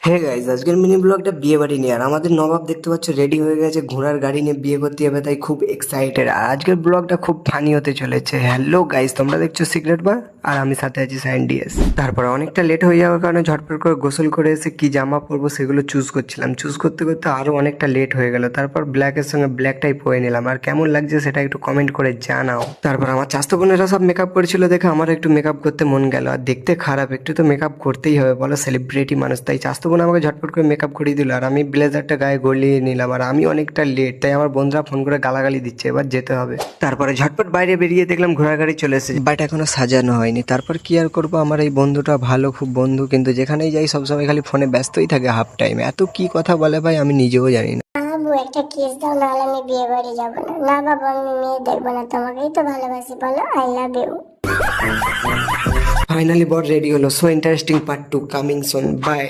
Hey guys, আজকের mini ব্লগটা বিয়ে বাড়ি নিয়ে। আর আমাদের নবাব দেখতে পাচ্ছ রেডি হয়ে গেছে, ঘোড়ার গাড়ি নিয়ে বিয়ে করতে যাবে, তাই খুব এক্সাইটেড। আর আজকের ব্লগটা খুব ফানি হতে চলেছে। হ্যালো গাইজ, তোমরা দেখছো সিক্রেট বার, আর আমি সাথে আছি সাইন্ডিয়াস। তারপর অনেকটা লেট হয়ে যাওয়ার কারণে ঝটপট করে গোসল করে এসে কি জামা পরবো সেগুলো চুজ করছিলাম। চুজ করতে করতে আরো অনেকটা লেট হয়ে গেল। তারপর ব্ল্যাকের সঙ্গে ব্ল্যাকটাই পরে নিলাম। আর কেমন লাগছে সেটা একটু কমেন্ট করে জানাও। তারপর আমার চাস্তো বোনেরা সব মেকআপ করেছিল দেখে আমার একটু মেকআপ করতে মন গেল। আর দেখতে খারাপ, একটু তো মেকআপ করতেই হবে, বলো সেলিব্রিটি মানুষ। তাই চাস্তো বোন আমাকে ঝটপট করে মেকআপ করিয়ে দিল। আর আমি ব্লেজারটা গায়ে গলিয়ে নিলাম। আর আমি অনেকটা লেট, তাই আমার বন্ধুরা ফোন করে গালাগালি দিচ্ছে, এবার যেতে হবে। তারপরে ঝটপট বাইরে বেরিয়ে দেখলাম ঘোড়ার গাড়ি চলে এসেছে, বাট এখনো সাজানো হয়নি। তারপর কি আর করবো, আমার এই বন্ধুটা ভালো, খুব বন্ধু, কিন্তু যেখানেই যাই সবসময় খালি ফোনে ব্যস্তই থাকে হাফ টাইমে। এত কি কথা বলে ভাই, আমি নিজেও জানি না। আবু একটা কিস দাও, নাহলে আমি বিয়ে বাড়ি যাবো না। না বাবা, আমি মেয়ে দেখবো না, তোমাকেই তো ভালোবাসি, বলো আই লাভ ইউ। ফাইনালি বর রেডি হলো। So interesting part 2 coming soon. By.